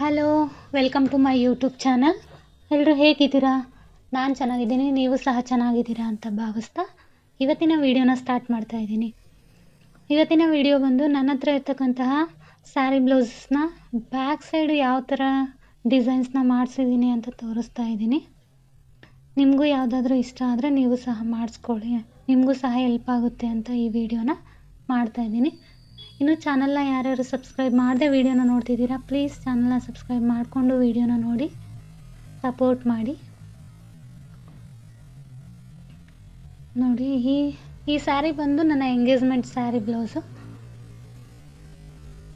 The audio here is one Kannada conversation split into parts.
Hello, welcome to my YouTube channel. ಎಲ್ಲರೂ ಹೇಗಿದ್ದೀರಾ? ನಾನು ಚೆನ್ನಾಗಿದ್ದೀನಿ, ನೀವು ಸಹ ಚೆನ್ನಾಗಿದ್ದೀರಾ ಅಂತ ಭಾವಿಸ್ತಾ ಇವತ್ತಿನ ವೀಡಿಯೋನ ಸ್ಟಾರ್ಟ್ ಮಾಡ್ತಾ ಇದ್ದೀನಿ. ಇವತ್ತಿನ ವೀಡಿಯೋ ಬಂದು ನನ್ನ ಹತ್ರ ಇರ್ತಕ್ಕಂತಹ ಸ್ಯಾರಿ ಬ್ಲೌಸ್ನ ಬ್ಯಾಕ್ ಸೈಡು ಯಾವ ಥರ ಡಿಸೈನ್ಸ್ನ ಮಾಡಿಸಿದ್ದೀನಿ ಅಂತ ತೋರಿಸ್ತಾ ಇದ್ದೀನಿ. ನಿಮಗೂ ಯಾವುದಾದ್ರೂ ಇಷ್ಟ ಆದರೆ ನೀವು ಸಹ ಮಾಡಿಸ್ಕೊಳ್ಳಿ, ನಿಮಗೂ ಸಹ ಹೆಲ್ಪ್ ಆಗುತ್ತೆ ಅಂತ ಈ ವಿಡಿಯೋನ ಮಾಡ್ತಾಯಿದ್ದೀನಿ. ಇನ್ನು ಚಾನಲ್ನ ಯಾರ್ಯಾರು ಸಬ್ಸ್ಕ್ರೈಬ್ ಮಾಡದೆ ವೀಡಿಯೋನ ನೋಡ್ತಿದ್ದೀರಾ, ಪ್ಲೀಸ್ ಚಾನಲ್ನ ಸಬ್ಸ್ಕ್ರೈಬ್ ಮಾಡಿಕೊಂಡು ವೀಡಿಯೋನ ನೋಡಿ ಸಪೋರ್ಟ್ ಮಾಡಿ. ನೋಡಿ, ಈ ಸ್ಯಾರಿ ಬಂದು ನನ್ನ engagement sari blouse.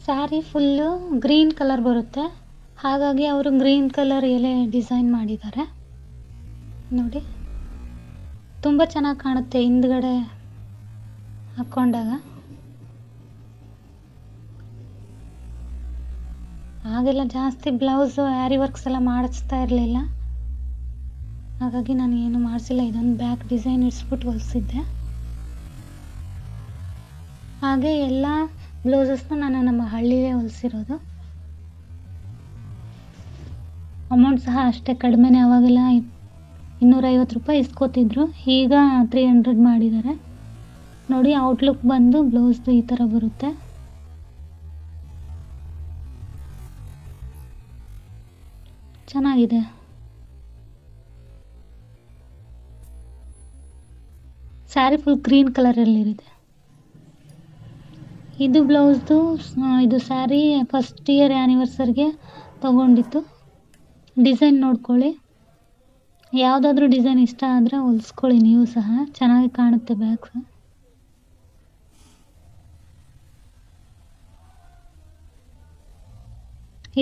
Sari full green colour ಬರುತ್ತೆ, ಹಾಗಾಗಿ ಅವರು ಗ್ರೀನ್ ಕಲರ್ ಎಲೆ ಡಿಸೈನ್ ಮಾಡಿದ್ದಾರೆ. ನೋಡಿ, ತುಂಬ ಚೆನ್ನಾಗಿ ಕಾಣುತ್ತೆ ಹಿಂದ್ಗಡೆ ಹಾಕ್ಕೊಂಡಾಗ. ಆಗೆಲ್ಲ ಜಾಸ್ತಿ ಬ್ಲೌಸು ಆ್ಯರಿ ವರ್ಕ್ಸ್ ಎಲ್ಲ ಮಾಡಿಸ್ತಾ ಇರಲಿಲ್ಲ, ಹಾಗಾಗಿ ನಾನು ಏನು ಮಾಡಿಸಿಲ್ಲ. ಇದೊಂದು ಬ್ಯಾಕ್ ಡಿಸೈನ್ ಇಡಿಸ್ಬಿಟ್ಟು ಹೊಲಿಸಿದ್ದೆ. ಹಾಗೆ ಎಲ್ಲ ಬ್ಲೌಸಸ್ನ ನಾನು ನಮ್ಮ ಹಳ್ಳಿಲೇ ಹೊಲಿಸಿರೋದು. ಅಮೌಂಟ್ ಸಹ ಅಷ್ಟೇ ಕಡಿಮೆನೇ. ಅವಾಗೆಲ್ಲ 250 ರೂಪಾಯಿ ಇಸ್ಕೋತಿದ್ರು, ಈಗ 300 ಮಾಡಿದ್ದಾರೆ. ನೋಡಿ, ಔಟ್ಲುಕ್ ಬಂದು ಬ್ಲೌಸ್ದು ಈ ಥರ ಬರುತ್ತೆ. ಚೆನ್ನಾಗಿದೆ. ಸ್ಯಾರಿ ಫುಲ್ ಗ್ರೀನ್ ಕಲರಲ್ಲಿದೆ. ಇದು ಬ್ಲೌಸ್ದು, ಇದು ಸ್ಯಾರಿ ಫಸ್ಟ್ ಇಯರ್ ಆ್ಯನಿವರ್ಸರಿಗೆ ತೊಗೊಂಡಿತ್ತು. ಡಿಸೈನ್ ನೋಡ್ಕೊಳ್ಳಿ, ಯಾವುದಾದ್ರೂ ಡಿಸೈನ್ ಇಷ್ಟ ಆದರೆ ಹೊಲಿಸ್ಕೊಳ್ಳಿ ನೀವು ಸಹ, ಚೆನ್ನಾಗಿ ಕಾಣುತ್ತೆ ಬ್ಯಾಕ್.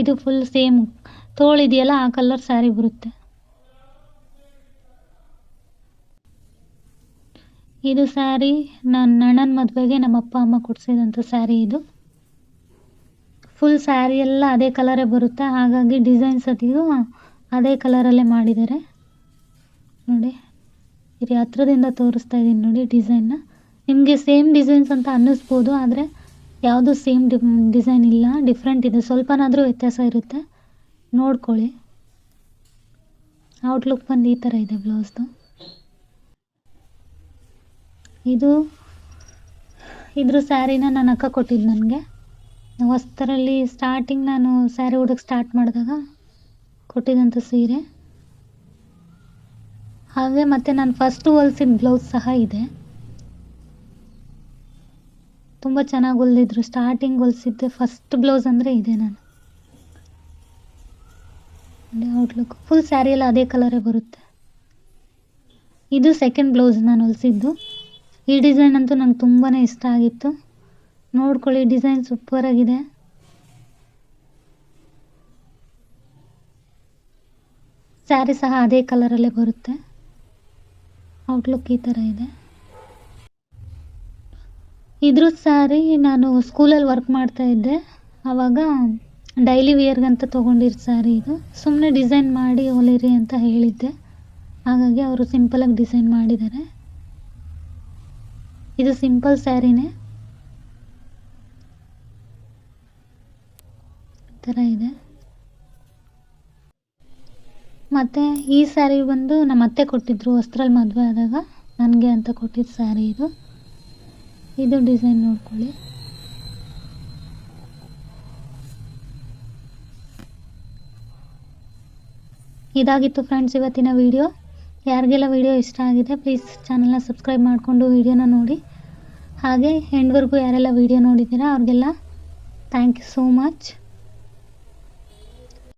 ಇದು ಫುಲ್ ಸೇಮ್ ತೋಳಿದೆಯಲ್ಲ ಆ ಕಲರ್ ಸ್ಯಾರಿ ಬರುತ್ತೆ. ಇದು ಸ್ಯಾರಿ ನನ್ನ ಅಣ್ಣನ ಮದುವೆಗೆ ನಮ್ಮ ಅಪ್ಪ ಅಮ್ಮ ಕೊಡಿಸಿದಂಥ ಸ್ಯಾರಿ. ಇದು ಫುಲ್ ಸ್ಯಾರಿ ಎಲ್ಲ ಅದೇ ಕಲರೇ ಬರುತ್ತೆ, ಹಾಗಾಗಿ ಡಿಸೈನ್ಸ್ ಅದು ಅದೇ ಕಲರಲ್ಲೇ ಮಾಡಿದ್ದಾರೆ. ನೋಡಿ, ಇದು ಹತ್ರದಿಂದ ತೋರಿಸ್ತಾ ಇದ್ದೀನಿ ನೋಡಿ ಡಿಸೈನ್ನ. ನಿಮಗೆ ಸೇಮ್ ಡಿಸೈನ್ಸ್ ಅಂತ ಅನ್ನಿಸ್ಬೋದು, ಆದರೆ ಯಾವುದು ಸೇಮ್ ಡಿಸೈನ್ ಇಲ್ಲ, ಡಿಫ್ರೆಂಟ್ ಇದೆ. ಸ್ವಲ್ಪನಾದರೂ ವ್ಯತ್ಯಾಸ ಇರುತ್ತೆ, ನೋಡ್ಕೊಳ್ಳಿ. ಔಟ್ಲುಕ್ ಬಂದು ಈ ಥರ ಇದೆ ಬ್ಲೌಸ್ದು. ಇದ್ರ ಸ್ಯಾರಿನ ನನ್ನ ಅಕ್ಕ ಕೊಟ್ಟಿದ್ದು ನನಗೆ. ಹೊಸ್ತರಲ್ಲಿ ಸ್ಟಾರ್ಟಿಂಗ್ ನಾನು ಸ್ಯಾರಿ ಉಡೋಕ್ಕೆ ಸ್ಟಾರ್ಟ್ ಮಾಡಿದಾಗ ಕೊಟ್ಟಿದ್ದಂಥ ಸೀರೆ. ಹಾಗೆ ಮತ್ತು ನಾನು ಫಸ್ಟು ಹೊಲ್ಸಿದ ಬ್ಲೌಸ್ ಸಹ ಇದೆ. ತುಂಬ ಚೆನ್ನಾಗಿ ಹೊಲಿದಿದ್ರು. ಸ್ಟಾರ್ಟಿಂಗ್ ಹೊಲಿಸಿದ್ದೆ ಫಸ್ಟ್ ಬ್ಲೌಸ್ ಅಂದರೆ ಇದೆ. ನಾನು ಔಟ್ಲುಕ್ ಫುಲ್ ಸ್ಯಾರಿ ಎಲ್ಲ ಅದೇ ಕಲರೇ ಬರುತ್ತೆ. ಇದು ಸೆಕೆಂಡ್ ಬ್ಲೌಸ್ ನಾನು ಹೊಲಿಸಿದ್ದು. ಈ ಡಿಸೈನ್ ಅಂತೂ ನಂಗೆ ತುಂಬಾ ಇಷ್ಟ ಆಗಿತ್ತು. ನೋಡ್ಕೊಳ್ಳಿ, ಡಿಸೈನ್ ಸೂಪರಾಗಿದೆ. ಸ್ಯಾರಿ ಸಹ ಅದೇ ಕಲರಲ್ಲೇ ಬರುತ್ತೆ. ಔಟ್ಲುಕ್ ಈ ಥರ ಇದೆ. ಇದ್ರ ಸ್ಯಾರಿ ನಾನು ಸ್ಕೂಲಲ್ಲಿ ವರ್ಕ್ ಮಾಡ್ತಾ ಇದ್ದೆ, ಆವಾಗ ಡೈಲಿ ವೇರ್ಗಂತ ತೊಗೊಂಡಿರೋ ಸ್ಯಾರಿ ಇದು. ಸುಮ್ಮನೆ ಡಿಸೈನ್ ಮಾಡಿ ಹೊಲಿರಿ ಅಂತ ಹೇಳಿದ್ದೆ, ಹಾಗಾಗಿ ಅವರು ಸಿಂಪಲಾಗಿ ಡಿಸೈನ್ ಮಾಡಿದ್ದಾರೆ. ಇದು ಸಿಂಪಲ್ ಸ್ಯಾರಿನೇ, ಈ ಥರ ಇದೆ. ಮತ್ತು ಈ ಸ್ಯಾರಿ ಬಂದು ನಮ್ಮ ಅತ್ತೆ ಕೊಟ್ಟಿದ್ರು ವಸ್ತ್ರಲ್ಲಿ ಮದುವೆ ಆದಾಗ ನನಗೆ ಅಂತ ಕೊಟ್ಟಿದ್ದ ಸ್ಯಾರಿ ಇದು. ಇದು ಡಿಸೈನ್ ನೋಡ್ಕೊಳ್ಳಿ. ಇದಾಗಿತ್ತು ಫ್ರೆಂಡ್ಸ್ ಇವತ್ತಿನ ವಿಡಿಯೋ. ಯಾರಿಗೆಲ್ಲ ವಿಡಿಯೋ ಇಷ್ಟ ಆಗಿದೆ ಪ್ಲೀಸ್ ಚಾನಲ್ನ ಸಬ್ಸ್ಕ್ರೈಬ್ ಮಾಡಿಕೊಂಡು ವಿಡಿಯೋನ ನೋಡಿ. ಹಾಗೆ ಎಂಡ್ವರೆಗೂ ಯಾರೆಲ್ಲ ವಿಡಿಯೋ ನೋಡಿದ್ದೀರಾ ಅವ್ರಿಗೆಲ್ಲ ಥ್ಯಾಂಕ್ ಯು ಸೋ ಮಚ್.